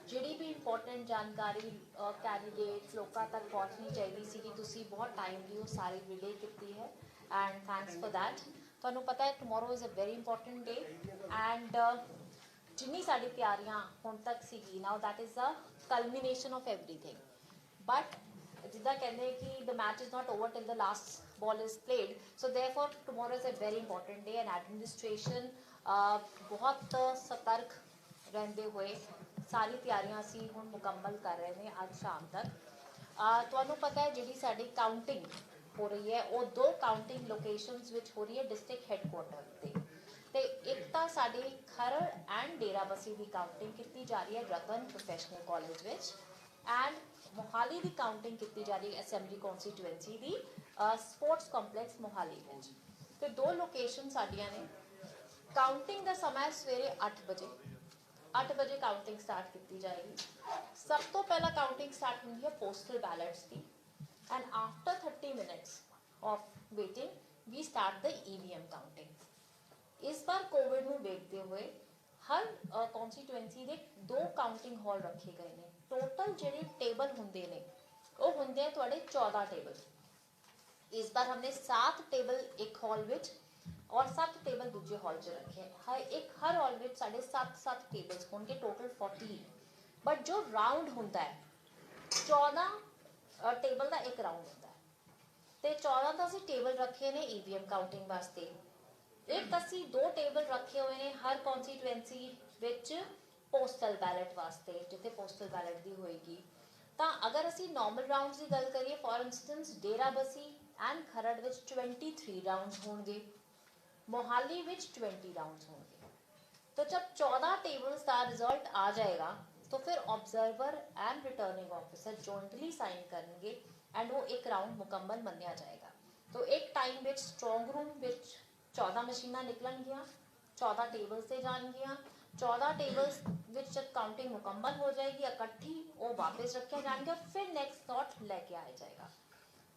ਜਿਹੜੀ ਵੀ ਇੰਪੋਰਟੈਂਟ ਜਾਣਕਾਰੀ ਕੈਂਡੀਡੇਟਸ ਲੋਕਾਂ ਤੱਕ ਪਹੁੰਚਣੀ ਚਾਹੀਦੀ ਸੀ ਕਿ ਤੁਸੀਂ ਬਹੁਤ ਟਾਈਮਲੀ ਉਹ ਸਾਰੀ ਰਿਲੇ ਕੀਤੀ ਹੈ ਐਂਡ ਥੈਂਕਸ ਫॉर दैट। ਤੁਹਾਨੂੰ ਪਤਾ ਹੈ tomorrow is a very important day and ਜਿੰਨੀ ਸਾਡੀ ਤਿਆਰੀਆਂ ਹੁਣ ਤੱਕ ਸੀਗੀ now that is a culmination of everything. But ਜਿੱਦਾਂ ਕਹਿੰਦੇ ਕਿ the match is not over till the last ball is played, so therefore tomorrow is a very important day and administration बहुत सतर्क रहते हुए सारी तैयारियां असी हुण मुकम्मल कर रहे हैं अज शाम तक। तुहानूं पता है जिहड़ी साडी काउंटिंग हो रही है वो 2 काउंटिंग लोकेशंस विच हो रही है डिस्ट्रिक्ट हैडकुआटर ते एक तो साडी खरड़ एंड डेराबस्सी की काउंटिंग की जा रही है रतन प्रोफैशनल कॉलेज विच एंड मोहाली की काउंटिंग की जा रही है असैंबली कॉन्स्टिट्यूएंसी की स्पोर्ट्स कॉम्पलैक्स मोहाली में। तो 2 लोकेशन साड़ियाँ ने। काउंटिंग का समय सवेरे 8 बजे 8 बजे काउंटिंग स्टार्ट की जाएगी। सब तो पहला काउंटिंग स्टार्ट होती है पोस्टल बैलेट्स की and after 30 minutes of waiting we start the EVM counting. इस बार कोविड में देखते हुए हर कॉन्स्टिट्यूएंसी के 2 काउंटिंग हॉल रखे गए हैं। टोटल जो टेबल होंगे ने वो होंगे थोड़े 14 टेबल। इस बार हमने 7 टेबल एक हॉल विच और 7 टेबल दूसरे हॉल च रखे हैं। हर हॉल में साढ़े 7 टेबल्स होंगे टोटल 40। बट जो राउंड होता है 14 टेबल का एक राउंड होता है तो 14 तो असी टेबल रखे ने ईवीएम काउंटिंग वास्ते। एक असी 2 टेबल रखे हुए हैं हर कॉन्स्टिट्यूएंसी विच पोस्टल बैलेट वास्ते जिथे पोस्टल बैलेट की होएगी। तो अगर असी नॉर्मल राउंड्स की गल करिए for instance Derabassi and Kharar which 23 rounds होंगे, मोहाली विच 20 राउंड्स होंगे। तो जब 14 टेबल्स का रिजल्ट आ जाएगा तो फिर observer and returning officer jointly sign करेंगे एंड वो एक राउंड मुकम्मल मन्या जाएगा। तो एक टाइम विच स्ट्रोंग रूम विच 14 मशीनां निकलणगियां, 14 टेबल्स से जाणगियां, 14 टेबल्स विच जब काउंटिंग मुकम्मल हो जाएगी इकट्ठी वो वापस रखे जाएंगे और फिर नेक्स्ट लॉट लेके आया जाएगा।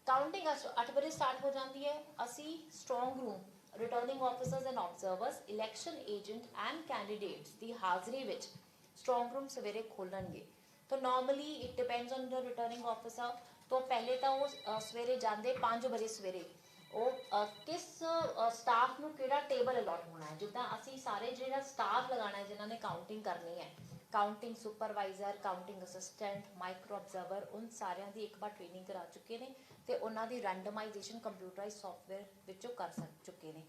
काउंटिंग 8 बजे स्टार्ट हो जाती है। असी strong room returning officers and observers election agent and candidates की हाज़री विच स्ट्रोंग रूम सवेरे खोलणगे। तो normally it depends on the returning officer. तो पहले तो वो सवेरे जाते 5 बजे सवेरे वो किस स्टाफ नूं किहड़ा टेबल अलॉट होना है। जिद्दां असी सारे जिहड़ा स्टाफ लगाना है जिन्होंने काउंटिंग करनी है, counting supervisor, counting assistant, micro observer, उन सारिਆਂ ਦੀ एक बार ट्रेनिंग करा चुके हैं तो उन्होंने रैंडमाइजेशन कंप्यूटराइज सॉफ्टवेयर विचों कर चुके हैं।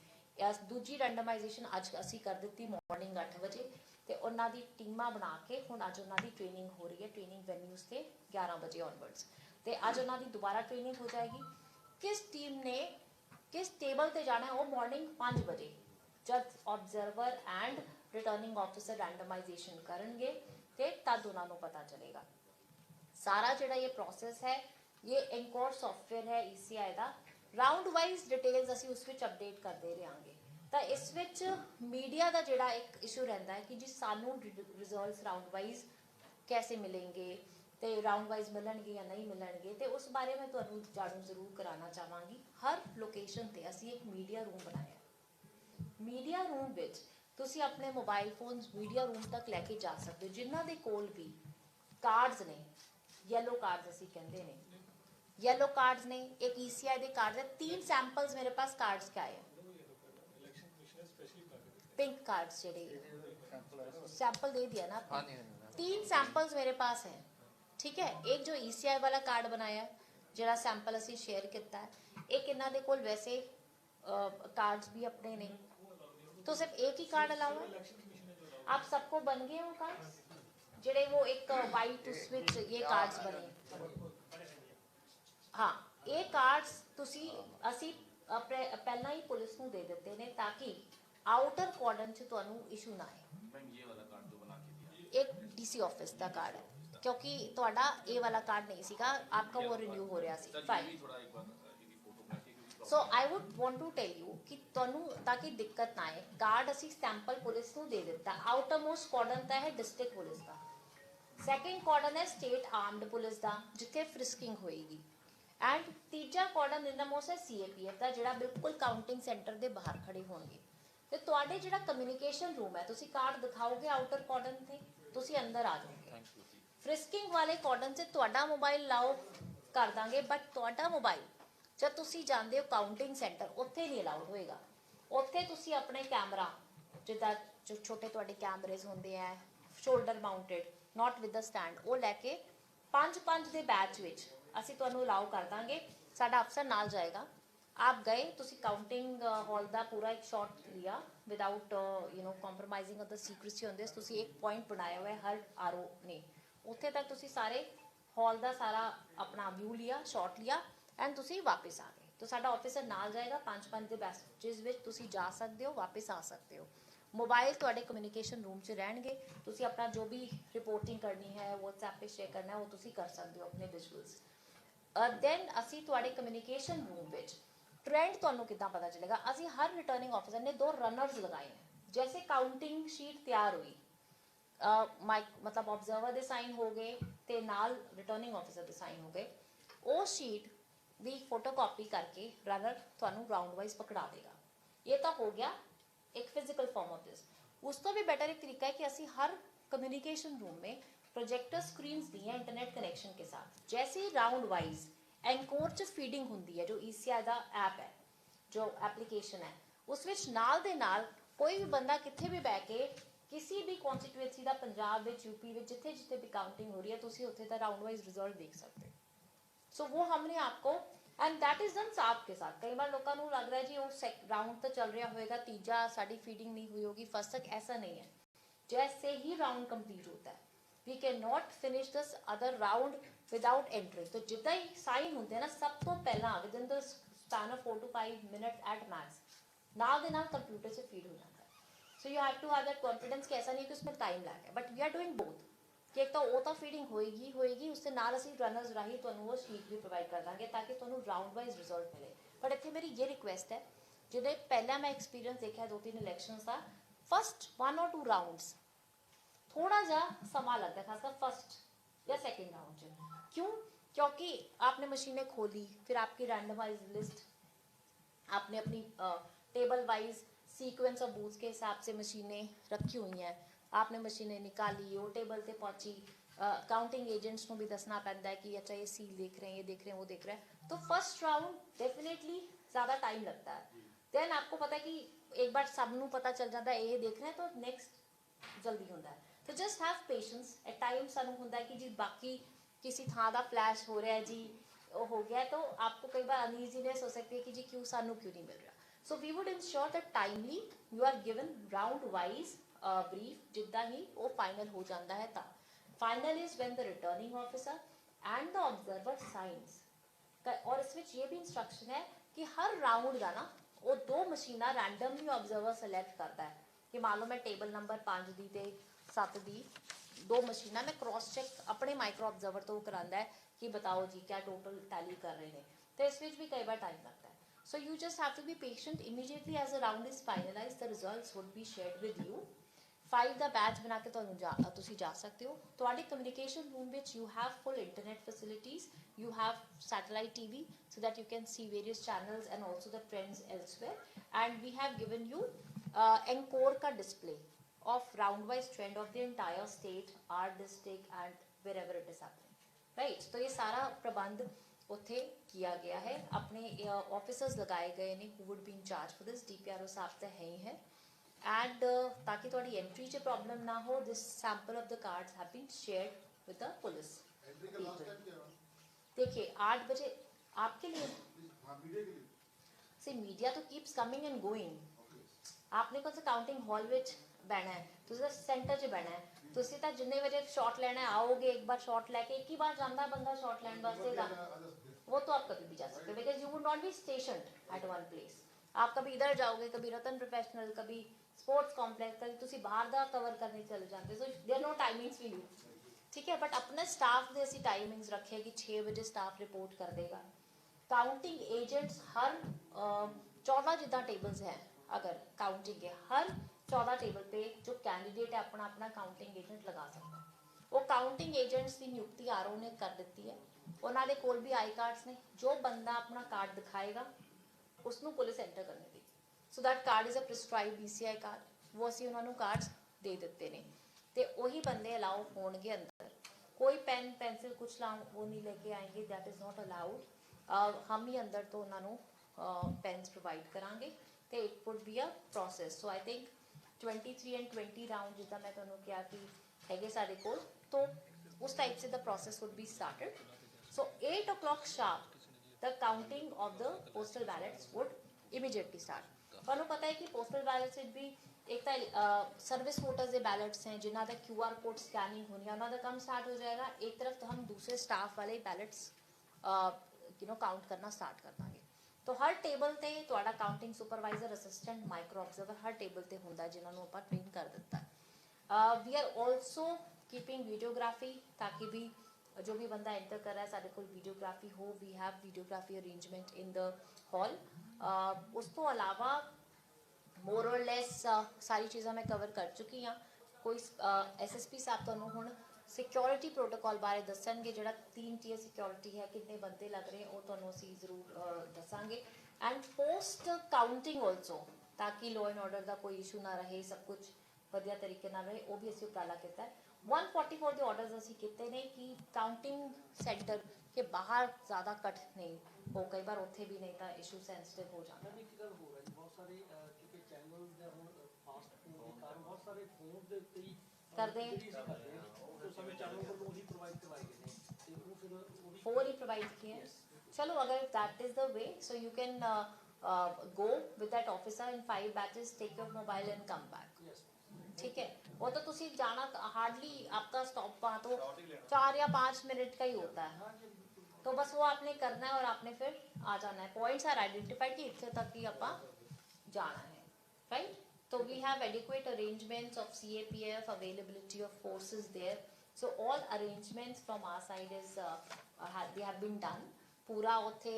दूजी रैंडमाइजेशन अज असी कर दी मॉर्निंग 8 बजे तो उन्होंने टीमां बना के हुण अज उन्होंने ट्रेनिंग हो रही है ट्रेनिंग वेन्यूज़ से 11 बजे ऑनवर्ड्स। तो अज उन्होंने दोबारा ट्रेनिंग हो जाएगी। किस टीम ने किस टेबल पर जाना है वो मॉर्निंग 5 बजे जब observer and returning officer randomisation करेंगे तो तद उन्होंने पता चलेगा। सारा जो ये प्रोसेस है ये एनकोर सॉफ्टवेयर है ECI का। राउंड वाइज डिटेल्स असी उस विच अपडेट करते रहेंगे। तो इस विच मीडिया का जोड़ा एक इशू रहता है कि जी सानू रिजल्ट्स राउंड वाइज कैसे मिलेंगे तो राउंड वाइज मिलणगे या नहीं मिलणगे। तो उस बारे में तुहानू जाणू जरूर कराना चाहांगी। हर लोकेशन पर असी एक मीडिया रूम बनाया। मीडिया रूम विच तुसी अपने मोबाइल फोन्स मीडिया रूम तक लैके जा सकते हो। जिन्हां दे कोल भी कार्ड्स ने येलो कार्ड्स असी कहते हैं येलो कार्ड्स ने एक ECI के कार्ड है। 3 सैंपल्स मेरे पास कार्ड्स के आए हैं पिंक कार्ड्स जेडे सैंपल दे दिया ना 3 सैंपल्स मेरे पास हैं। ठीक है, एक जो ECI वाला कार्ड बनाया जरा सैंपल असी शेयर किया है, एक इन्हों के कोल वैसे कार्ड्स भी अपने ने। तो सिर्फ एक ही कार्ड अलाउ है। आप सबको बन गए हो कार्ड्स जेडे वो एक वाइट उस विच ये कार्ड्स बने। हाँ ये कार्ड्स तुसी असी पहला ही पुलिस नूं दे देते हैं ताकि आउटर कॉर्डन च तुहानू इशू ना आए। ये वाला कार्ड जो बना के दिया एक DC ऑफिस का कार्ड है क्योंकि तुहाडा ये वाला कार्ड नहीं सीगा, आपका वो रिन्यू हो रहा सी। Fine. So I would want to tell you कि तुहानू ताकि दिक्कत ना आए कार्ड असी सैंपल पुलिस नूं दे दिता। आउटर मोस्ट कॉर्डन तो है डिस्ट्रिक्ट पुलिस का, सैकेंड कॉर्डन है स्टेट आर्मड पुलिस का जिथे फ्रिस्किंग होएगी एंड तीजा कॉर्डन इनमोस्ट है CAPF का जिहड़ा बिल्कुल काउंटिंग सेंटर के बाहर खड़े होंगे। तो तुहाडे जिहड़ा कम्यूनीकेशन रूम है तुसी कार्ड दिखाओगे आउटर कॉर्डन से ਤੁਸੀਂ ਅੰਦਰ ਆ ਜਾਓਗੇ। ਫ੍ਰਿਸਕਿੰਗ ਵਾਲੇ ਕਾਰਡਨ 'ਚ ਤੁਹਾਡਾ ਮੋਬਾਈਲ ਲਾਓ ਕਰ ਦਾਂਗੇ, ਬਟ ਤੁਹਾਡਾ ਮੋਬਾਈਲ ਜਦ ਤੁਸੀਂ ਜਾਂਦੇ ਹੋ ਕਾਊਂਟਿੰਗ ਸੈਂਟਰ ਉੱਥੇ ਨਹੀਂ ਅਲਾਉਡ ਹੋਏਗਾ। ਉੱਥੇ ਤੁਸੀਂ ਆਪਣੇ ਕੈਮਰਾ ਜਿੱਦਾਂ ਜੋ ਛੋਟੇ ਤੁਹਾਡੇ ਕੈਮਰੇਜ਼ ਹੁੰਦੇ ਆ shoulder mounted not with the stand, ਉਹ ਲੈ ਕੇ 5-5 ਦੇ ਬੈਚ ਵਿੱਚ ਅਸੀਂ ਤੁਹਾਨੂੰ ਅਲਾਉ ਕਰ ਦਾਂਗੇ। ਸਾਡਾ ਅਫਸਰ ਨਾਲ ਜਾਏਗਾ। आप गए ਤੁਸੀਂ ਕਾਊਂਟਿੰਗ ਹਾਲ ਦਾ ਪੂਰਾ ਇੱਕ ਸ਼ਾਟ ਲਿਆ without compromising of the secrecy on this. ਤੁਸੀਂ ਇੱਕ ਪੁਆਇੰਟ ਬਣਾਇਆ ਹੋਇਆ ਹਰ ਆਰਓ ਨੇ, ਉੱਥੇ ਤੱਕ ਤੁਸੀਂ ਸਾਰੇ ਹਾਲ ਦਾ ਸਾਰਾ ਆਪਣਾ ਵਿਊ ਲਿਆ, ਸ਼ਾਟ ਲਿਆ ਐਂਡ ਤੁਸੀਂ ਵਾਪਸ ਆ ਗਏ। ਤਾਂ ਸਾਡਾ ਆਫਿਸਰ ਨਾਲ ਜਾਏਗਾ 5-5 ਦੇ ਬੈਚ ਜਿਸ ਵਿੱਚ ਤੁਸੀਂ ਜਾ ਸਕਦੇ ਹੋ, ਵਾਪਸ ਆ ਸਕਦੇ ਹੋ। ਮੋਬਾਈਲ ਤੁਹਾਡੇ ਕਮਿਊਨੀਕੇਸ਼ਨ ਰੂਮ 'ਚ ਰਹਿਣਗੇ। ਤੁਸੀਂ ਆਪਣਾ ਜੋ ਵੀ ਰਿਪੋਰਟਿੰਗ ਕਰਨੀ ਹੈ WhatsApp 'ਤੇ ਸ਼ੇਅਰ ਕਰਨਾ ਹੈ ਉਹ ਤੁਸੀਂ ਕਰ ਸਕਦੇ ਹੋ ਆਪਣੇ ਵਿਜ਼ੂਅਲਸ। ਦੈਨ ਅਸੀਂ ਤੁਹਾਡੇ ਕਮਿਊਨੀਕੇਸ਼ਨ ਰੂਮ ਵਿੱਚ ट्रेंड ਤੁਹਾਨੂੰ ਕਿੱਦਾਂ ਪਤਾ ਚੱਲੇਗਾ। ਅਸੀਂ ਹਰ ਰਿਟਰਨਿੰਗ ਆਫਿਸਰ ਨੇ 2 ਰਨਰਸ ਲਗਾਏ ਨੇ। जैसे काउंटिंग शीट तैयार हुई मतलब ऑब्जर्वर ਦੇ ਸਾਈਨ ਹੋ ਗਏ ਤੇ ਨਾਲ ਰਿਟਰਨਿੰਗ ਆਫਿਸਰ ਦੇ ਸਾਈਨ ਹੋ ਗਏ, ਉਹ ਸ਼ੀਟ ਦੀ ਫੋਟੋਕਾਪੀ ਕਰਕੇ ਰਨਰ ਤੁਹਾਨੂੰ ਰਾਉਂਡ ਵਾਈਜ਼ ਪਕੜਾ ਦੇਗਾ। ਇਹ ਤਾਂ ਹੋ ਗਿਆ एक फिजिकल फॉर्म ऑफ दिस। उस तो भी बेटर एक तरीका है कि असी हर कम्युनिकेशन रूम में प्रोजेक्टर स्क्रीन्स दी हैं इंटरनेट कनेक्शन के साथ। जैसे ही राउंड वाइज एंकोर च फीडिंग होंदी है, जो ECI का ऐप है, जो एप्लीकेशन है, उस विच नाल दे नाल कोई भी बंदा किथे भी बह के किसी भी कॉन्स्टिट्यूएंसी का पंजाब विच यूपी विच जिथे जिथे भी काउंटिंग हो रही है तुसी उत्थे दा राउंड वाइज रिजल्ट देख सकते हो। सो वो हमने आपको एंड दैट इज डन साथ के साथ। कई बार लोगों को लग रहा है जी वो राउंड तो चल रहा होगा, तीजा साड़ी फीडिंग नहीं हुई होगी फर्स्ट तक, ऐसा नहीं है। जैसे ही राउंड कंप्लीट होता है we can not finish this other round without entering. तो जितना ही साइन होते हैं ना सब तो पहला within the span of 4 to 5 minutes at max नाल दे नाल कंप्यूटर से फीड हो जाता है। So you have to have that confidence कि ऐसा नहीं है कि उसमें टाइम लैग है, but we are doing both कि एक तो वो तो फीडिंग होएगी उससे नाल असी रनर्स राही तुहानू वो शीट भी प्रोवाइड कर देंगे ताकि तुहानू राउंड वाइज रिजल्ट मिले। बट इत्थे मेरी ये रिक्वेस्ट है, जिहड़े पहला मैं एक्सपीरियंस देखा 2-3 इलैक्शंस का, फर्स्ट 1 or 2 राउंड्स थोड़ा जा समा लगता है, खासकर फर्स्ट या सेकेंड राउंड च। क्यों? क्योंकि आपने मशीनें खोली, फिर आपकी रैंडमाइज लिस्ट आपने अपनी table wise sequence of booths के हिसाब से मशीनें रखी हुई हैं, आपने मशीनें निकाली, वो टेबल पे पहुंची। काउंटिंग एजेंट्स को भी दसना पैंदा है कि अच्छा ये सील देख रहे हैं, ये देख रहे हैं, वो देख रहे हैं। तो फर्स्ट राउंड डेफिनेटली ज़्यादा टाइम लगता है। देन आपको पता है कि एक बार सबनू पता चल जाता है ये देख रहे हैं तो नेक्स्ट जल्दी होता है। तो just have patience. At time सानू होता है कि जी बाकी किसी थां का फ्लैश हो रहा है जी वो हो गया, तो आपको कई बार अनईजीनेस हो सकती है कि जी क्यों सानू क्यों नहीं मिल रहा। So we would ensure that timely you are given round wise brief जिदा ही वो फाइनल हो जाता है। ता final is when the returning officer and the observer signs. और इस विच ये भी इंस्ट्रक्शन है कि हर राउंड का ना वो 2 मशीना रैंडमली ऑब्जर्वर सिलेक्ट करता है कि मान लो मैं टेबल नंबर 5 दी ते 7 दी 2 मशीना मैं क्रॉस चेक अपने माइक्रो ऑब्जर्वर तो करांदा है कि बताओ जी क्या टोटल टैली कर रहे हैं। तो इस विच भी कई बार टाइम लगता है। So you just have to be patient. Immediately as the round is finalized, the results would be shared with you. 5 the batch बना के तुसी जा सकते हो। ਤੁਹਾਡੇ communication room ਵਿੱਚ you have full internet facilities, you have satellite TV so that you can see various channels and also the trends elsewhere, and we have given you encore ka display of round wise trend of the entire state, our district and wherever it is happening, right? तो ये सारा प्रबंध उत्थे किया गया है। अपने officers लगाए गए ने who would be in charge for this। DPRO साहब तो है ही है एंड ताकि थोड़ी एंट्री च प्रॉब्लम ना हो, this sample of the cards have been shared with the police. देखिए 8 बजे आपके लिए सी मीडिया तो कीप्स कमिंग एंड गोइंग। आपने कौन सा काउंटिंग हॉल विच बहना है, तुझे सेंटर च बहना है, तुसी तो जिन्ने बजे शॉट लेना है आओगे, एक बार शॉट लेके एक ही बार जाता है बंदा शॉट लैंड वास्ते, वो तो आप कभी भी जा सकते हो because you would not be stationed at one place. आप कभी इधर जाओगे, कभी रतन प्रोफेशनल, कभी स्पोर्ट्स कॉम्प्लेक्स, कभी तुसी बाहर दा कवर करने चले जाते, so there no timings for you, ठीक है। बट अपने स्टाफ दे असी टाइमिंग्स रखे कि 6 बजे स्टाफ रिपोर्ट कर देगा। काउंटिंग एजेंट्स हर 14 जिदा टेबल्स हैं, अगर काउंटिंग के हर 14 टेबल पे जो कैंडिडेट है अपना अपना काउंटिंग एजेंट लगा सकता है। वो काउंटिंग एजेंट्स की नियुक्ति आरओ ने कर दी है। उन्होंने कोल भी आई कार्ड्स ने, जो बंदा अपना कार्ड दिखाएगा उसनों पुलिस एंटर करने दी। So that card is a prescribe BCI card, वो असी उन्होंने कार्ड्स दे दिते ने। ਤੇ ਉਹੀ ਬੰਦੇ ਅਲਾउ ਹੋਣਗੇ ਅੰਦਰ। कोई पेन पेंसिल कुछ ला वो नहीं लेके आएंगे, दैट इज़ नॉट अलाउड। हम ही अंदर तो उन्होंने पेन्स प्रोवाइड करांगे तो it would be a process. So I think 23 and 20 round जिदा मैं तुहानू कहा कि है सारे कोल, तो उस टाइप से the process would be started. So 8 o'clock sharp the counting of the postal ballets would immediately start. तुहानू पता है कि पोस्टल बैलेट्स विच भी एक तो सर्विस वोटर्स के बैलेट्स हैं जिन्हों का QR कोड स्कैनिंग होनी है, उन्होंने काम स्टार्ट हो जाएगा। एक तरफ तो हम दूसरे स्टाफ वाले बैलेट्स काउंट करना स्टार्ट कर देंगे। तो हर टेबल ते तुहाडा counting supervisor, assistant, micro observer हर टेबल ते हुंदा जिन्होंने आपां ट्रेन कर दिता है। We are also keeping videography, ताकि भी जो भी बंदा एंटर कर रहा है साढ़े कोल वीडियोग्राफी हो। We have videography arrangement in the hall. उस तो अलावा मोर और लैस सारी चीज़ा मैं कवर कर चुकी हाँ। कोई SSP साहब तुहानू हुण सिक्योरिटी प्रोटोकॉल बारे दसणगे, जिहड़ा 3 tier सिक्योरिटी है, कितने बंदे लग रहे हैं वो तुहानू असीं जरूर दसांगे। एंड पोस्ट काउंटिंग ऑल्सो, ताकि लॉ एंड ऑर्डर का कोई इशू ना रहे, सब कुछ वधिया तरीके नाल रहे, वो भी असीं उपराला किया है। 144 के ऑर्डर्स असीं किते ने कि काउंटिंग सेंटर के बाहर ज़्यादा कट नहीं हो, कई बार उत्थे भी नहीं तो इशू सेंसिटिव हो जाता है। करते फोर ही प्रोवाइड किए। चलो अगर that is the way, so you can go with that officer in 5 batches, take your mobile and come back. ठीक है, वो तो तुसी जाना हार्डली आपका स्टॉप वहाँ तो 4 या 5 मिनट का ही होता है, तो बस वो आपने करना है और आपने फिर आ जाना है। पॉइंट्स आर आइडेंटिफाइड कि इतने तक ही आप जाना है, right. So we have adequate arrangements of CAPF, availability of forces there. So all arrangements from our side is they have been done. पूरा उत्थे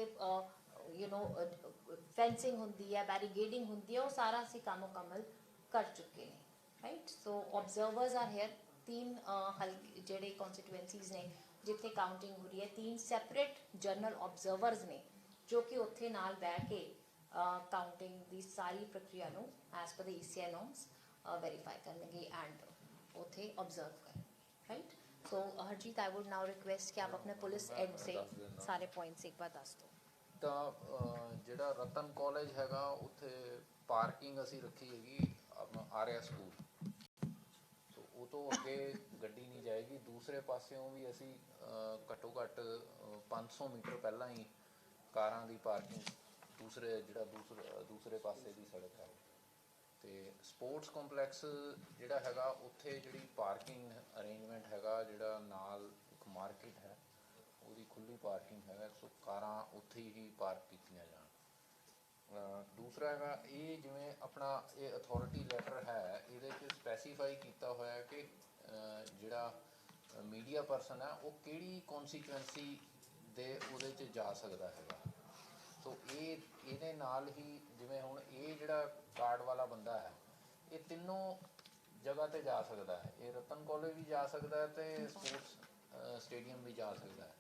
fencing होंदी है, barricading होंदी है, वो सारा असी काम मुकम्मल कर चुके हैं, right? So observers are here। 3 हल्के जेडे constituencies ने जिथे काउंटिंग हो रही है, 3 separate journal observers ने जो कि उत्थे नाल बैठ के काउंटिंग की सारी प्रक्रिया नू as per the ECI norms verify करेंगे एंड उथे ऑब्जर्व करें, right. So Harjeet, I would now request कि आप अपने पुलिस एंड से सारे पॉइंट्स एक बार दस दो। तो ਜਿਹੜਾ रतन कॉलेज हैगा उत्थे पार्किंग असी रखी हैगी अपना आर्या स्कूल, तो वो तो अगे गड्डी नहीं जाएगी। दूसरे पासों भी असी घट्टो घट्ट 500 मीटर पहला ही कारां दी पार्किंग दूसरे पासे की सड़क है। तो स्पोर्ट्स कंपलैक्स जिहड़ा हैगा उत्थे जिहड़ी पार्किंग अरेंजमेंट हैगा, जिहड़ा नाल एक मार्केट है उसकी खुली पार्किंग है, सो कारां उत्थे ही पार्क कीतियां जाण। दूसरा हैगा ये जिवें अपना ये अथॉरिटी लैटर है, ये स्पैसीफाई किया होया कि जिहड़ा मीडिया परसन है वो किहड़ी कॉन्सीक्वेंसी दे उहदे च जा सकदा हैगा। तो ये नाल ही जिवें हुण ये जिहड़ा कार्ड वाला बंदा है ये तीनों जगह ते जा सकता है। ये रतन कॉलेज भी जा सकता है तो स्पोर्ट्स स्टेडियम भी जा सकता है।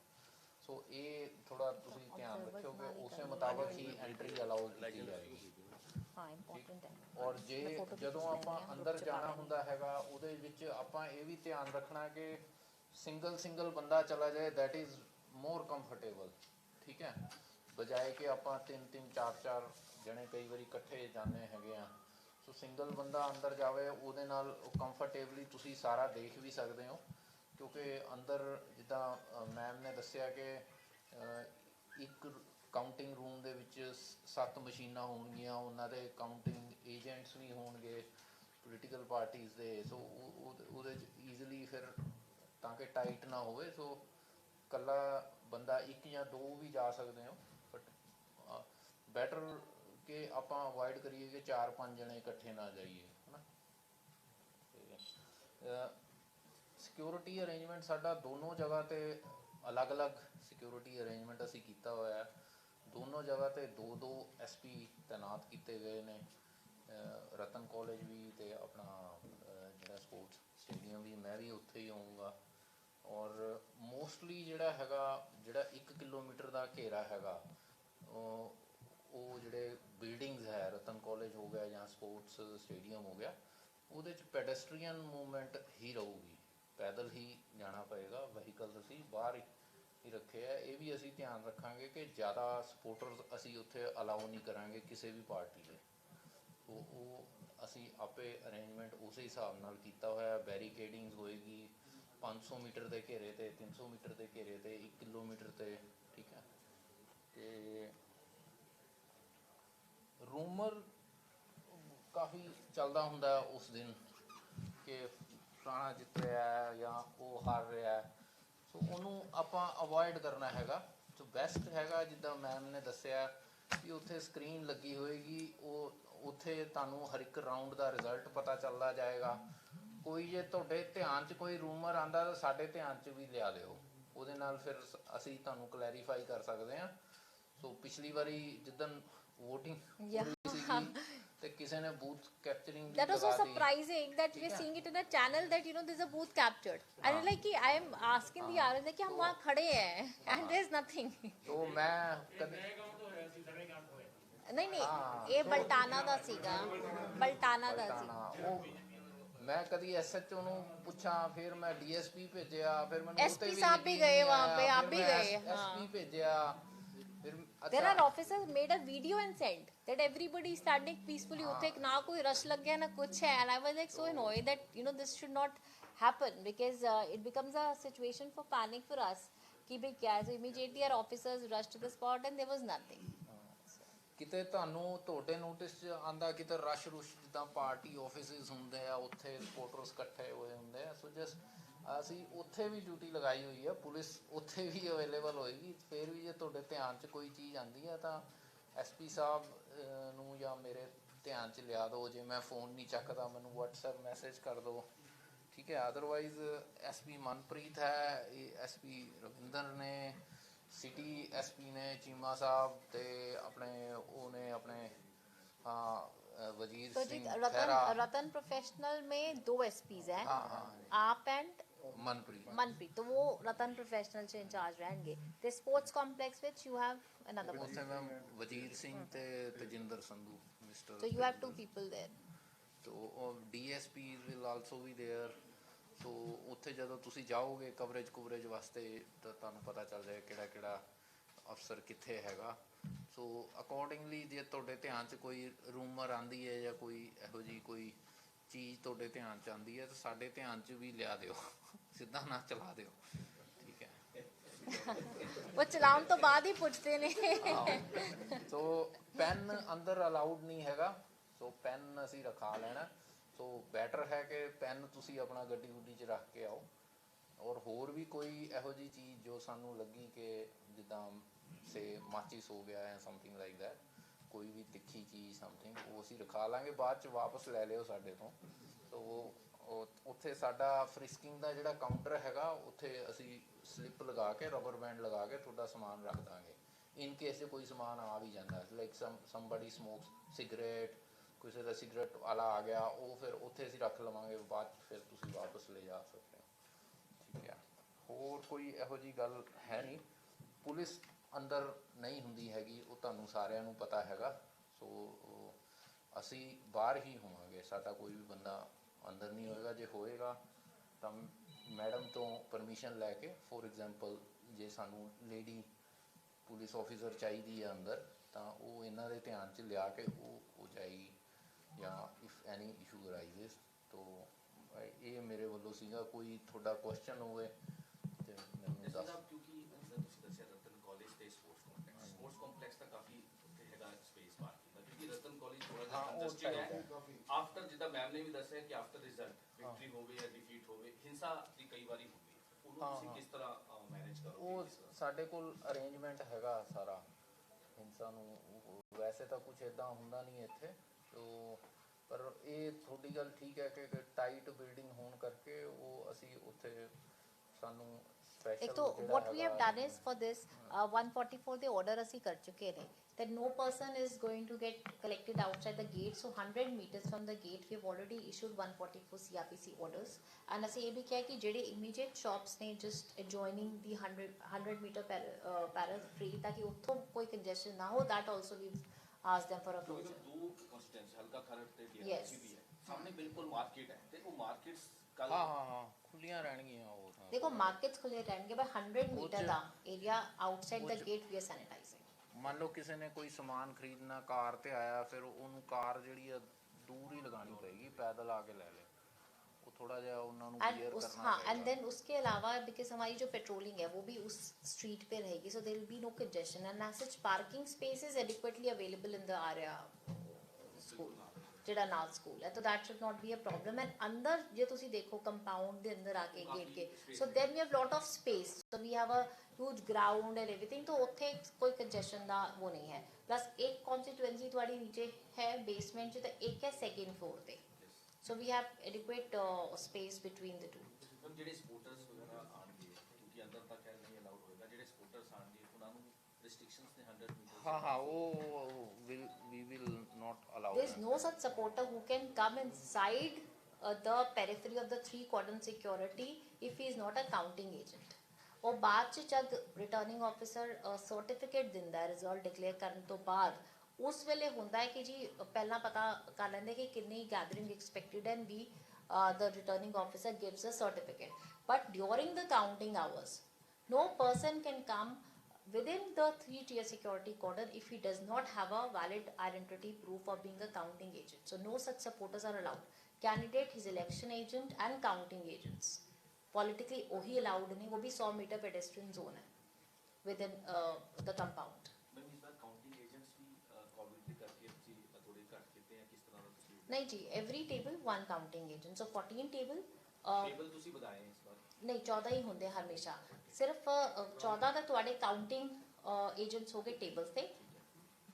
सो ये थोड़ा तुसीं ध्यान रखियो कि उस मुताबिक ही एंट्री अलाउ की जाएगी। और जे जदों आपां अंदर जाना हुंदा हैगा उहदे विच आपां ये भी ध्यान रखना कि सिंगल बंदा चला जाए, दैट इज़ मोर कंफर्टेबल, ठीक है, बजाए कि आप 3-3 4-4 जने कई बार इकट्ठे जाने हैं। सो सिंगल बंदा अंदर जाए उहदे नाल कंफर्टेबली तुसी सारा देख भी सकते हो, क्योंकि अंदर जिदा मैम ने दसिया कि एक काउंटिंग रूम दे विच 7 मशीनां होणगियां, उन्हां दे काउंटिंग एजेंट्स भी होणगे पोलीटिकल पार्टीज़ दे। सो उहदे ईजली फिर ताकि टाइट ना होवे, सो कला बंदा 1 या 2 भी जा सकते हो, बट बैटर कि आप अवॉइड करिए कि 4-5 जने इकट्ठे ना जाइए, है ना। सिक्योरिटी अरेंजमेंट साडा दोनों जगह ते अलग अलग सिक्योरिटी अरेंजमेंट असी कीता होया है। दोनों जगह ते 2-2 SP तैनात किए गए ने, रतन कॉलेज भी तो अपना जिहड़ा स्पोर्ट्स स्टेडियम भी, मैं भी उत्थे ही आऊँगा। और मोस्टली जिहड़ा हैगा जिहड़ा 1 किलोमीटर का घेरा हैगा वो जिहड़े बिल्डिंग्स है, रतन कॉलेज हो गया या स्पोर्ट्स स्टेडियम हो गया, ਉਹਦੇ ਚ ਪੈਡੈਸਟਰੀਅਨ ਮੂਵਮੈਂਟ ਹੀ ਰਹੂਗੀ, ਪੈਦਲ ਹੀ ਜਾਣਾ ਪਏਗਾ, ਵਹੀਕਲਸ ਅਸੀਂ ਬਾਹਰ ਹੀ ਰੱਖੇ ਆ। ਇਹ ਵੀ ਅਸੀਂ ਧਿਆਨ ਰੱਖਾਂਗੇ ਕਿ ਜ਼ਿਆਦਾ ਸਪੋਰਟਰਸ ਅਸੀਂ ਉੱਥੇ ਅਲਾਉ ਨਹੀਂ ਕਰਾਂਗੇ ਕਿਸੇ ਵੀ ਪਾਰਟੀ ਦੇ। ਉਹ ਅਸੀਂ ਆਪੇ ਅਰੇਂਜਮੈਂਟ ਉਸੇ ਹਿਸਾਬ ਨਾਲ ਕੀਤਾ ਹੋਇਆ। ਬੈਰੀਕੇਡਿੰਗ ਹੋਏਗੀ 500 ਮੀਟਰ ਦੇ ਘੇਰੇ 'ਤੇ, 300 ਮੀਟਰ ਦੇ ਘੇਰੇ 'ਤੇ, 1 ਕਿਲੋਮੀਟਰ 'ਤੇ, ਠੀਕ ਹੈ। ਅਤੇ ਰੂਮਰ ਕਾਫੀ ਚੱਲਦਾ ਹੁੰਦਾ ਉਸ ਦਿਨ ਕਿ ਫਲਾਣਾ ਜਿੱਤ ਰਿਹਾ ਜਾਂ ਉਹ ਹਾਰ ਰਿਹਾ, ਸੋ ਉਹਨੂੰ ਆਪਾਂ ਅਵੋਇਡ ਕਰਨਾ ਹੈਗਾ। ਸੋ ਬੈਸਟ ਹੈਗਾ ਜਿੱਦਾਂ ਮੈਮ ਨੇ ਦੱਸਿਆ ਕਿ ਉੱਥੇ ਸਕਰੀਨ ਲੱਗੀ ਹੋਏਗੀ, ਉਹ ਉੱਥੇ ਤੁਹਾਨੂੰ ਹਰ ਇੱਕ ਰਾਊਂਡ ਦਾ ਰਿਜ਼ਲਟ ਪਤਾ ਚੱਲਦਾ ਜਾਏਗਾ। ਕੋਈ ਜੇ ਤੁਹਾਡੇ ਧਿਆਨ 'ਚ ਕੋਈ ਰੂਮਰ ਆਉਂਦਾ ਤਾਂ ਸਾਡੇ ਧਿਆਨ 'ਚ ਵੀ ਲਿਆ ਦਿਓ, ਉਹਦੇ ਨਾਲ ਫਿਰ ਅਸੀਂ ਤੁਹਾਨੂੰ ਕਲੈਰੀਫਾਈ ਕਰ ਸਕਦੇ ਹਾਂ। ਸੋ ਪਿਛਲੀ ਵਾਰੀ ਜਿੱਦਣ ਵੋਟਿੰਗ ਸੀਗੀ ਤੇ ਕਿਸੇ ਨੇ booth capturing That was so surprising that we are seeing it in a channel that there's a booth captured. And like कि I am asking the RN that कि हम वहाँ खड़े हैं and there's nothing. तो मैं कभी नहीं ये बल्टाना ਦਾ ਸੀਗਾ, ਬਲਟਾਨਾ ਦਾ ਸੀ। ਉਹ मैं कभी SHO ਨੂੰ ਪੁੱਛਾਂ, ਫਿਰ ਮੈਂ DSP ਭੇਜਿਆ, ਫਿਰ ਮੈਨੂੰ SP साहब भी गए वहाँ पे, आप भी गए। SP ਭੇਜਿਆ, ਫਿਰ There are officers made a video and sent that everybody is standing peacefully. ਉੱਥੇ ਨਾ ਕੋਈ rush ਲੱਗਿਆ ਨਾ ਕੁਛ ਹੈ, and I was like so annoyed that this should not happen because it becomes a situation for panic for us कि भाई क्या है। So immediately our officers rushed to the spot and there was nothing. ਕਿਤੇ ਤੁਹਾਨੂੰ ਤੁਹਾਡੇ notice 'ਚ ਆਉਂਦਾ ਕਿਤੇ ਰਸ਼ ਜਿੱਦਾਂ ਪਾਰਟੀ ਆਫਿਸਿਸ ਹੁੰਦੇ ਆ, ਉੱਥੇ ਸਪੋਰਟਰਸ ਇਕੱਠੇ ਹੋਏ ਹੁੰਦੇ ਆ, ਸੋ ਜਸਟ ਅਸੀਂ ਉੱਥੇ ਵੀ ਡਿਊਟੀ ਲਗਾਈ ਹੋਈ ਆ, ਪੁਲਿਸ ਉੱਥੇ ਵੀ ਅਵੇਲੇਬਲ ਹੋਏਗੀ। ਫਿਰ ਵੀ ਜੇ ਤੁਹਾਡੇ ਧਿਆਨ 'ਚ ਕੋਈ ਚੀਜ਼ ਆਉਂਦੀ ਆ ਤਾਂ SP ਸਾਹਿਬ ਨੂੰ ਜਾਂ ਮੇਰੇ ਧਿਆਨ 'ਚ ਲਿਆ ਦਿਓ। ਜੇ ਮੈਂ ਫੋਨ ਨਹੀਂ ਚੱਕਦਾ ਮੈਨੂੰ WhatsApp ਮੈਸੇਜ ਕਰ ਦਿਓ, ਠੀਕ ਹੈ। ਅਦਰਵਾਈਜ਼ SP ਮਨਪ੍ਰੀਤ ਹੈ, ਇਹ SP ਰਵਿੰਦਰ ਨੇ, सिटी SP ने चीमा साहब ते अपने उन्हें अपने वजीर तो सिंह रतन प्रोफेशनल में 2 SPs हैं, आप एंड मनप्रीत, तो वो रतन प्रोफेशनल से इंचार्ज रहेंगे। The sports complex which you have another person. उससे मैम वजीर सिंह ते Tejinder Sandhu mister, So you have 2 people there. तो DSP will also be there. ਸੋ ਉੱਥੇ ਜਦੋਂ ਤੁਸੀਂ ਜਾਓਗੇ ਕਵਰੇਜ ਵਾਸਤੇ ਤਾਂ ਤੁਹਾਨੂੰ ਪਤਾ ਚੱਲ ਜਾਏ ਕਿਹੜਾ ਅਫਸਰ ਕਿੱਥੇ ਹੈਗਾ। ਸੋ ਅਕੋਰਡਿੰਗਲੀ ਜੇ ਤੁਹਾਡੇ ਧਿਆਨ 'ਚ ਕੋਈ ਰੂਮਰ ਆਉਂਦੀ ਹੈ ਜਾਂ ਕੋਈ ਇਹੋ ਜਿਹੀ ਕੋਈ ਚੀਜ਼ ਤੁਹਾਡੇ ਧਿਆਨ 'ਚ ਆਉਂਦੀ ਹੈ ਤਾਂ ਸਾਡੇ ਧਿਆਨ 'ਚ ਵੀ ਲਿਆ ਦਿਓ, ਸਿੱਧਾ ਨਾ ਚਲਾ ਦਿਓ, ਠੀਕ ਹੈ। ਉਹ ਚਲਾਉਣ ਤੋਂ ਬਾਅਦ ਹੀ ਪੁੱਛਦੇ ਨੇ। ਸੋ ਪੈਨ ਅੰਦਰ ਅਲਾਉਡ ਨਹੀਂ ਹੈਗਾ, ਸੋ ਪੈਨ ਅਸੀਂ ਰਖਾ ਲੈਣਾ। ਸੋ ਬੈਟਰ ਹੈ ਕਿ ਪੈਨ ਤੁਸੀਂ ਆਪਣਾ ਗੱਡੀ 'ਚ ਰੱਖ ਕੇ ਆਓ। ਔਰ ਹੋਰ ਵੀ ਕੋਈ ਇਹੋ ਜਿਹੀ ਚੀਜ਼ ਜੋ ਸਾਨੂੰ ਲੱਗੀ ਕਿ ਜਿੱਦਾਂ ਸੇ ਮਾਚਿਸ ਹੋ ਗਿਆ ਜਾਂ ਸਮਥਿੰਗ ਲਾਈਕ ਦੈਟ, ਕੋਈ ਵੀ ਤਿੱਖੀ ਚੀਜ਼ ਸਮਥਿੰਗ, ਉਹ ਅਸੀਂ ਰਖਾ ਲਾਂਗੇ, ਬਾਅਦ 'ਚ ਵਾਪਸ ਲੈ ਲਿਓ ਸਾਡੇ ਤੋਂ। ਸੋ ਉੱਥੇ ਸਾਡਾ ਫਰਿਸਕਿੰਗ ਦਾ ਜਿਹੜਾ ਕਾਊਂਟਰ ਹੈਗਾ, ਉੱਥੇ ਅਸੀਂ ਸਲਿੱਪ ਲਗਾ ਕੇ, ਰਬਰ ਬੈਂਡ ਲਗਾ ਕੇ ਤੁਹਾਡਾ ਸਮਾਨ ਰੱਖ ਦਾਂਗੇ। ਇਨ ਕੇਸ ਕੋਈ ਸਮਾਨ ਆ ਵੀ ਜਾਂਦਾ, ਲਾਈਕ ਸਮਬਡੀ ਸਮੋਕਸ ਸਿਗਰਟ, ਕਿਸੇ ਦਾ ਸਿਗਰਟ ਵਾਲਾ ਆ ਗਿਆ, ਉਹ ਫਿਰ ਉੱਥੇ ਅਸੀਂ ਰੱਖ ਲਵਾਂਗੇ, ਬਾਅਦ 'ਚ ਫਿਰ ਤੁਸੀਂ ਵਾਪਸ ਲੈ ਜਾ ਸਕਦੇ ਹੋ, ਠੀਕ ਹੈ। ਹੋਰ ਕੋਈ ਇਹੋ ਜਿਹੀ ਗੱਲ ਹੈ ਨਹੀਂ। ਪੁਲਿਸ ਅੰਦਰ ਨਹੀਂ ਹੁੰਦੀ ਹੈਗੀ, ਉਹ ਤੁਹਾਨੂੰ ਸਾਰਿਆਂ ਨੂੰ ਪਤਾ ਹੈਗਾ। ਸੋ ਅਸੀਂ ਬਾਹਰ ਹੀ ਹੋਵਾਂਗੇ, ਸਾਡਾ ਕੋਈ ਵੀ ਬੰਦਾ ਅੰਦਰ ਨਹੀਂ ਹੋਏਗਾ। ਜੇ ਹੋਏਗਾ ਤਾਂ ਮੈਡਮ ਤੋਂ ਪਰਮਿਸ਼ਨ ਲੈ ਕੇ, ਫੋਰ ਐਗਜ਼ਾਮਪਲ ਜੇ ਸਾਨੂੰ ਲੇਡੀ ਪੁਲਿਸ ਆਫਿਸਰ ਚਾਹੀਦੀ ਹੈ ਅੰਦਰ, ਤਾਂ ਉਹ ਇਹਨਾਂ ਦੇ ਧਿਆਨ 'ਚ ਲਿਆ ਕੇ ਉਹ ਹੋ ਜਾਏਗੀ। ਜਾਂ ਇਫ ਐਨੀ ਇਸ਼ੂ ਅਰਾਈਜ਼ਿਸ, ਤੋ ਇਹ ਮੇਰੇ ਵੱਲੋਂ ਸੀਗਾ। ਕੋਈ ਤੁਹਾਡਾ ਕੁਐਸਚਨ ਹੋਵੇ ਤੇ ਮੈਨੂੰ ਦੱਸ। ਕਿਉਂਕਿ ਤੁਸੀਂ ਦੱਸਿਆ ਰਤਨ ਕਾਲਜ ਤੇ ਸਪੋਰਟਸ ਕੰਪਲੈਕਸ ਤਾਂ ਕਾਫੀ ਉੱਥੇ ਹੈਗਾ ਸਪੇਸ ਪਾਰਕਿੰਗ ਦਾ, ਕਿਉਂਕਿ ਰਤਨ ਕਾਲਜ ਥੋੜਾ ਜਿਹਾ ਕੰਜਸਟਡ ਹੈ। ਆਫਟਰ ਜਿੱਦਾਂ ਮੈਮ ਨੇ ਵੀ ਦੱਸਿਆ ਕਿ ਆਫਟਰ ਰਿਜ਼ਲਟ ਵਿਕਟਰੀ ਹੋਵੇ ਜਾਂ ਡਿਫੀਟ ਹੋਵੇ, ਹਿੰਸਾ ਦੀ ਕਈ ਵਾਰੀ ਹੁੰਦੀ ਹੈ, ਉਹਨੂੰ ਤੁਸੀਂ ਕਿਸ ਤਰ੍ਹਾਂ ਮੈਨੇਜ ਕਰੋਗੇ? ਉਹ ਸਾਡੇ ਕੋਲ ਅਰੇਂਜਮੈਂਟ ਹੈਗਾ ਸਾਰਾ ਹਿੰਸਾ ਨੂੰ। ਵੈਸੇ ਤਾਂ ਕੁਝ ਇੱਦਾਂ ਹੁੰਦਾ ਨਹੀਂ ਇੱਥੇ, ਤੋ ਪਰ ਇਹ ਤੁਹਾਡੀ ਗੱਲ ਠੀਕ ਹੈ ਕਿ ਟਾਈਟ ਬਿਲਡਿੰਗ ਹੋਣ ਕਰਕੇ ਉਹ ਅਸੀਂ ਉੱਥੇ ਸਾਨੂੰ ਇੱਕ ਤਾਂ what we have done is for this 144 ਦੇ order ਅਸੀਂ ਕਰ ਚੁੱਕੇ ਨੇ that no person is going to get collected outside the gate. So 100 meters from the gate we have already issued 144 CRPC orders, and ਅਸੀਂ ਇਹ ਵੀ ਕਿਹਾ ਕਿ ਜਿਹੜੇ immediate shops ਨੇ just adjoining the 100 meter parallel free, ਤਾਂ ਕਿ ਉੱਥੋਂ ਕੋਈ congestion ਨਾ ਹੋ, that also we've asked them for a closure. ਦੋ ਕੰਸਟੀਟੈਂਸੀ ਹਲਕਾ ਖਰੜ ਤੇ Yes. DRC ਵੀ ਹੈ, ਸਾਹਮਣੇ ਬਿਲਕੁਲ ਮਾਰਕੀਟ ਹੈ ਤੇ ਉਹ ਮਾਰਕੀਟਸ ਕੱਲ ਹਾਂ ਖੁੱਲੀਆਂ ਰਹਿਣਗੀਆਂ ਉਹ ਤਾਂ। देखो मार्केट्स खुले रहेंगे पर 100 मीटर कुछ- का एरिया आउटसाइड द कुछ- गेट वी आर सैनिटाइजिंग। ਮੰਨ ਲਓ ਕਿਸੇ ਨੇ ਕੋਈ ਸਮਾਨ ਖਰੀਦਣਾ ਕਾਰ ਤੇ ਆਇਆ, ਫਿਰ ਉਹਨੂੰ ਕਾਰ ਜਿਹੜੀ ਆ ਦੂਰ ਹੀ ਲਗਾਣੀ ਪਏਗੀ, ਪੈਦਲ ਆ ਕੇ ਲੈ ਲੇ। ਉਹ ਥੋੜਾ ਜਿਹਾ ਉਹਨਾਂ ਨੂੰ एंड ਕਲੀਅਰ उस ਕਰਨਾ हाँ एंड ਪਏਗਾ। देन उसके अलावा बिकॉज हमारी जो पेट्रोलिंग है वो भी उस स्ट्रीट पे रहेगी, so there will be no congestion and as such parking spaces adequately available in the area school ਜਿਹੜਾ ਨਾਲ ਸਕੂਲ ਹੈ, तो that should not be a problem. And अंदर ਜੇ ਤੁਸੀਂ ਦੇਖੋ ਕੰਪਾਊਂਡ ਦੇ ਅੰਦਰ ਆ ਕੇ ਗੇਟ ਕੇ, so there we have lot of space, so we have a huge ground and everything, तो ਉੱਥੇ ਕੋਈ ਕੰਜੈਸ਼ਨ ਦਾ ਉਹ ਨਹੀਂ ਹੈ। ਪਲੱਸ ਇੱਕ ਕਨਸਟੀਟੂਐਂਸੀ ਤੁਹਾਡੀ ਨੀਚੇ ਹੈ ਬੇਸਮੈਂਟ 'ਚ, ਤਾਂ ਇੱਕ ਹੈ ਸੈਕਿੰਡ ਫਲੋਰ ਤੇ, so we have adequate space between the two. Ma'am ਜਿਹੜੇ ਸਪੋਰਟਰਸ ਵਗੈਰਾ ਆਣਗੇ ਕਿਉਂਕਿ ਅੰਦਰ ਤੱਕ ਹੈ ਨਹੀਂ ਅਲਾਉਡ ਹੋਏਗਾ, ਜਿਹੜੇ ਸਪੋਰਟਰਸ ਆਣਗੇ ਉਹਨਾਂ ਨੂੰ ਰਿਸਟ੍ਰਿਕਸ਼ਨਸ ਨੇ 100 ਮੀਟਰ। ਹਾਂ ਉਹ we will not allow There is that. no such supporter who can come inside the periphery of the three cordon security if he is not a counting agent. और बाद च जब रिटर्निंग ऑफिसर सर्टिफिकेट दिंदा है result declare करने तो बाद, उस वेले हुंदा है कि जी पहला पता कर लेंदे कि कितनी gathering expected and be the returning officer gives a certificate. But during the counting hours, no person can come within the 3-tier security cordon if he does not have a valid identity proof of being a counting agent. So no such supporters are allowed. Candidate, his election agent and counting agents. Politically ohi allowed नहीं, वो भी 100 meter pedestrian zone है within the compound. Ma'am ਇਸ ਵਾਰ counting agents ਵੀ Covid ਦੇ ਕਰਕੇ ਤੁਸੀਂ ਥੋੜੇ ਘੱਟ ਕੀਤੇ ਆ, ਕਿਸ ਤਰ੍ਹਾਂ ਦਾ ਤੁਸੀਂ नहीं जी, every table one counting agent. So 14 table table ਤੁਸੀਂ ਵਧਾਏ ਇਸ ਵਾਰ? ਨਹੀਂ 14 ਹੀ ਹੁੰਦੇ ਹਮੇਸ਼ਾ, ਸਿਰਫ 14 ਦਾ ਤੁਹਾਡੇ ਕਾਊਂਟਿੰਗ ਏਜੰਟਸ ਹੋ ਗਏ ਟੇਬਲਸ ਤੇ,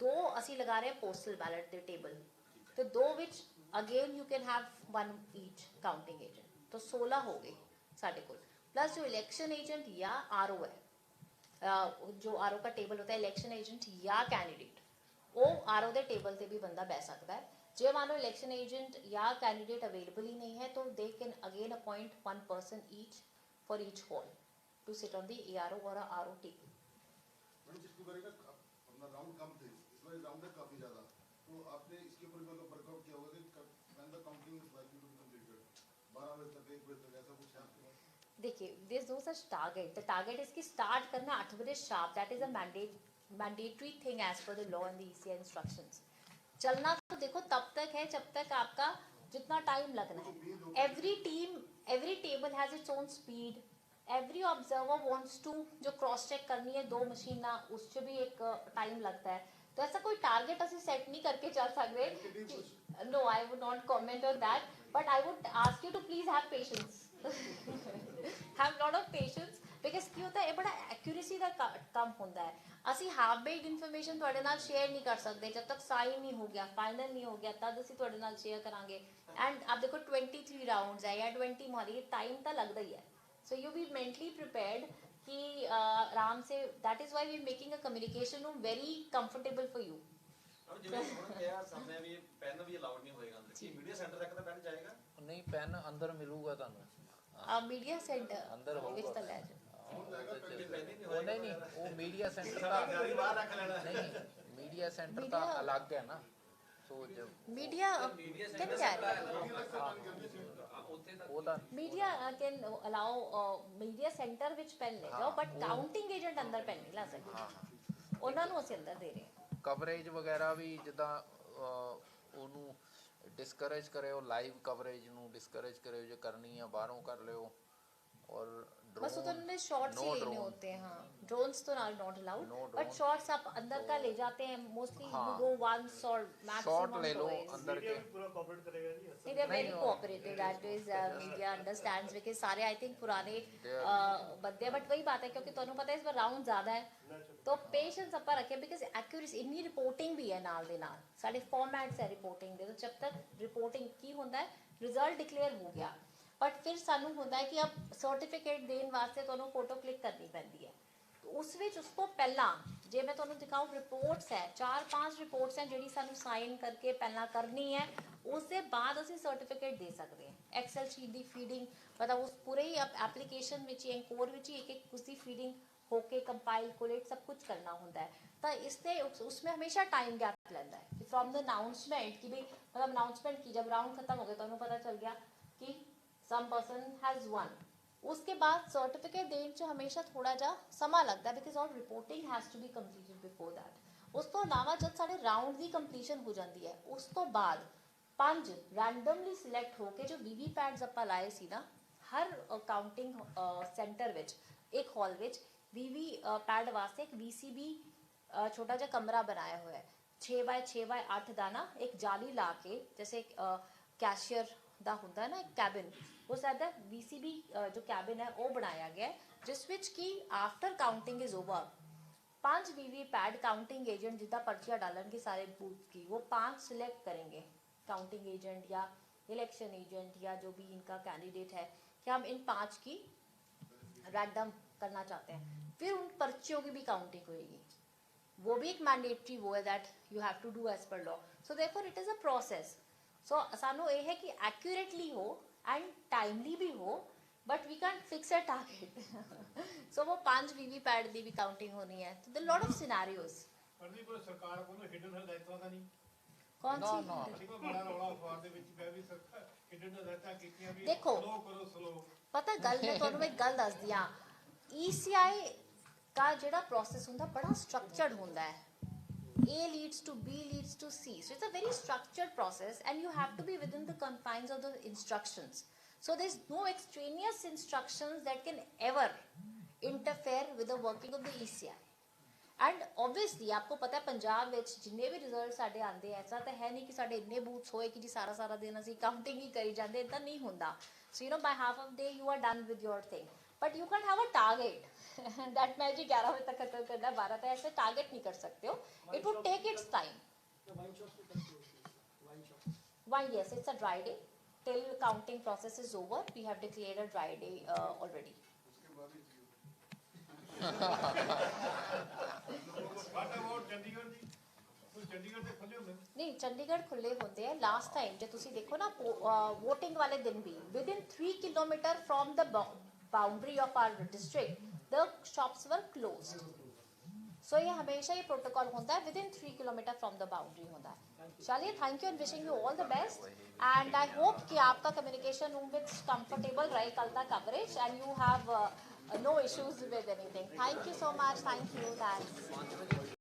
2 ਅਸੀਂ ਲਗਾ ਰਹੇ ਪੋਸਟਲ ਬੈਲਟ ਦੇ ਟੇਬਲ ਤੇ 2 ਵਿੱਚ again you can have 1 each counting agent, तो 16 ਹੋ ਗਏ ਸਾਡੇ ਕੋਲ। प्लस जो इलेक्शन एजेंट या आरओ है, जो आरओ का टेबल होता है इलेक्शन एजेंट या कैंडिडेट, वो आरओ के टेबल पे भी बंदा बह सकता है। जे मान लो इलेक्शन एजेंट या कैंडिडेट अवेलेबल ही नहीं है तो they can again appoint 1 person each for each hall to sit on the ARO or a RO table. Madam जिसकी बारी का अपना राउंड कम थे, इस बार राउंड है काफी ज्यादा, तो आपने इसके ऊपर मतलब वर्कआउट किया होगा कि when the counting is likely to be completed 12 बजे तक 1 बजे तक, ऐसा कुछ है आपके पास? देखिए there is no such target, the target इज कि स्टार्ट करना 8 बजे sharp, that is a mandatory thing as per the law and the ECI instructions. चलना तो देखो तब तक है जब तक आपका जितना टाइम लगना है। Every table has its own speed, every observer wants to जो क्रॉस चेक करनी है 2 मशीना, उससे भी एक टाइम लगता है, तो ऐसा कोई टारगेट असं सेट नहीं करके चल सकते। No I would not comment on that, but I would ask you to please have patience, have lot of patience, because ਕੀ ਹੁੰਦਾ ਇਹ ਬੜਾ ਐਕਿਊਰੇਸੀ ਦਾ ਕੰਮ ਹੁੰਦਾ ਹੈ। ਅਸੀਂ ਹਾਫ ਬੇਕਡ ਇਨਫੋਰਮੇਸ਼ਨ ਤੁਹਾਡੇ ਨਾਲ ਸ਼ੇਅਰ ਨਹੀਂ ਕਰ ਸਕਦੇ ਜਦ ਤੱਕ ਸਾਈਨ ਨਹੀਂ ਹੋ ਗਿਆ, ਫਾਈਨਲ ਨਹੀਂ ਹੋ ਗਿਆ, ਤਦ ਅਸੀਂ ਤੁਹਾਡੇ ਨਾਲ ਸ਼ੇਅਰ ਕਰਾਂਗੇ। ਐਂਡ ਆਪ ਦੇਖੋ 23 ਰਾਉਂਡਸ ਹੈ ਜਾਂ 20 ਮਾਰੀ, ਟਾਈਮ ਤਾਂ ਲੱਗਦਾ ਹੀ ਹੈ। So you be mentally prepared कि आराम से, that is why we making a communication room very comfortable for you. और जिਵੇਂ ਉਹਨਾਂ ਕਿਹਾ ਸਾਹਮਣੇ ਵੀ ਪੈਨ ਵੀ ਅਲਾਉਡ ਨਹੀਂ ਹੋਏਗਾ ਅੰਦਰ, ਕੀ ਮੀਡੀਆ ਸੈਂਟਰ ਤੱਕ ਤਾਂ ਪੈਨ ਜਾਏਗਾ? ਨਹੀਂ ਪੈਨ ਅੰਦਰ ਮਿਲੂਗਾ ਤੁਹਾਨੂੰ, मीडिया सेंटर ਅੰਦਰ विच ਹੋਊਗਾ। द लेजेंड ਉਹ ਨਹੀਂ ਉਹ ਮੀਡੀਆ ਸੈਂਟਰ ਦਾ ਜਾਰੀ ਬਾਹਰ ਰੱਖ ਲੈਣਾ। ਨਹੀਂ, ਮੀਡੀਆ ਸੈਂਟਰ ਤਾਂ ਅਲੱਗ ਹੈ ਨਾ। ਸੋ ਜਬ media media can centre carry, ਉਹ ਤਾਂ media can allow media centre विच पेन ले जाओ, बट काउंटिंग एजेंट अंदर पेन नहीं ला सकते, ਉਹਨਾਂ ਨੂੰ ਅਸੀਂ ਅੰਦਰ ਦੇ ਰਹੇ ਹਾਂ। ਕਵਰੇਜ ਵਗੈਰਾ ਵੀ ਜਿੱਦਾਂ ਉਹਨੂੰ ਡਿਸਕਰੇਜ ਕਰਿਓ, ਲਾਈਵ ਕਵਰੇਜ ਨੂੰ ਡਿਸਕਰੇਜ ਕਰਿਓ, ਜੇ ਕਰਨੀ ਆ ਬਾਹਰੋਂ ਕਰ ਲਿਓ। और बस तो उन्होंने शॉट्स ही लेने होते हैं, हाँ ड्रोन्स तो not allowed, No but drone. Shots आप अंदर का ले जाते हैं मोस्टली, यू हाँ। गो वंस और शॉट ले मैक्सिमम लो टॉयज। अंदर के। ਪੂਰਾ ਕੋਆਪਰੇਟ ਕਰੇਗਾ ਜੀ। They are very नहीं, cooperative, that is media understands, because सारे आई थिंक पुराने बंदे, बट वही बात है क्योंकि ਤੁਹਾਨੂੰ ਪਤਾ है इस बार राउंड ज्यादा है तो पेशेंस ਆਪਾਂ रखें, बिकॉज एक्यूरेसी इन्नी रिपोर्टिंग भी है नाल दे नाल, साडे फॉर्मेट्स है रिपोर्टिंग दे, तो जब तक रिपोर्टिंग की ਹੁੰਦਾ है रिजल्ट डिक्लेयर हो गया, बट फिर ਸਾਨੂੰ ਹੁੰਦਾ है कि अब सर्टिफिकेट देने वास्ते ਤੁਹਾਨੂੰ फोटो क्लिक करनी पैंदी है, ਉਸ ਵਿੱਚ ਉਸ ਤੋਂ ਪਹਿਲਾਂ ਜੇ ਮੈਂ ਤੁਹਾਨੂੰ ਦਿਖਾਉਂ ਰਿਪੋਰਟਸ ਹੈ 4-5 ਰਿਪੋਰਟਸ ਹੈ ਜਿਹੜੀ ਸਾਨੂੰ ਸਾਈਨ ਕਰਕੇ ਪਹਿਲਾਂ ਕਰਨੀ ਹੈ ਉਸ ਦੇ ਬਾਅਦ ਅਸੀਂ ਸਰਟੀਫਿਕੇਟ ਦੇ ਸਕਦੇ ਹਾਂ ਐਕਸਲ ਸ਼ੀਟ ਦੀ ਫੀਡਿੰਗ ਮਤਲਬ ਉਸ ਪੂਰੇ ਹੀ ਐਪਲੀਕੇਸ਼ਨ ਵਿੱਚ ਹੀ ਐਨਕੋਰ ਵਿੱਚ ਹੀ ਇੱਕ ਉਸਦੀ ਫੀਡਿੰਗ होके कंपाइल कोलेट सब कुछ करना होता है तो इससे उसमें हमेशा टाइम गैप लेता है फ्रॉम द अनाउंसमेंट कि भाई मतलब अनाउंसमेंट की जब राउंड खत्म हो गया तो उन्हें पता चल गया कि सम पर्सन हैज वन उसके बाद सर्टिफिकेट देने च हमेशा थोड़ा जा समा लगता है because all reporting has to be completed before that उस तो इलावा जब साढ़े राउंड की कंप्लीशन हो जाती है उस तो बाद 5 रैंडमली सिलेक्ट होके जो वीवीपैट्स ਆਪਾਂ ਲਾਏ ਸੀ ਨਾ हर काउंटिंग सेंटर विच एक हॉल विच वीवी पैड वास्ते एक VCB छोटा जा कमरा बनाया हुआ है 6x6x8 का ना एक जाली ला के जैसे कैशियर का होंगे ना एक कैबिन वो सादा VCB जो कैबिन है वो बनाया गया है जिस विच की after counting is over 5 VV pad counting agent जितना पर्चियाँ डालेंगे सारे बूथ की वो 5 सिलेक्ट करेंगे काउंटिंग एजेंट या इलेक्शन एजेंट या जो भी इनका कैंडिडेट है कि हम इन 5 की रैंडम करना चाहते हैं फिर उन पर्चियों की भी काउंटिंग होएगी वो भी एक मैंडेटरी वो है that you have to do as per law so therefore it is a process so सानू ये है कि एक्यूरेटली हो एंड टाइमली भी हो but we can't fix a target so वो 5 वीवीपैट की भी काउंटिंग होनी है तो देयर लॉट ऑफ सिनेरियोज सरकार को हिडन हदायतां दा नहीं कौन सी देखो बड़ा रौला अखबार दे विच पै भी सरकार हिडन हदायतां कीतियां भी देखो स्लो करो स्लो पता गल मैं तुहानू एक गल दस दियां ECI का जिहड़ा प्रोसेस हुंदा बड़ा स्ट्रक्चर्ड हुंदा है A leads to B leads to C so it's a very structured process and you have to be within the confines of the instructions so there's no extraneous instructions that can ever interfere with the working of the ECI and obviously आपको पता है पंजाब विच जिन्ने भी result साडे आंदे ऐसा तो है नहीं कि साडे इन्ने बूथ्स होए कि जी सारा सारा दिन असीं काउंटिंग ही करी जांदे इदां नहीं हुंदा so you know by half of day you are done with your thing but you can't have a target that मैं जी 11 बजे तक खत्म करना 12 तक ऐसे टारगेट नहीं कर सकते हो it would take its time one yes it's a dry day till counting process is over we have declared a dry day already what about Chandigarh दी कोई चंडीगढ़ दे खुले हुंदे नहीं चंडीगढ़ खुले होंगे हैं लास्ट टाइम जो तुसी देखो ना वोटिंग वाले दिन भी within 3 kilometre from the boundary of our district the shops were closed so ये हमेशा ये प्रोटोकॉल होता है within 3 kilometre from the boundary होता है चलिए thank you and wishing you all the best and I hope कि आपका कम्युनिकेशन रूम विच कंफर्टेबल रहे कल का coverage and you have no issues with anything thank you so much thank you thanks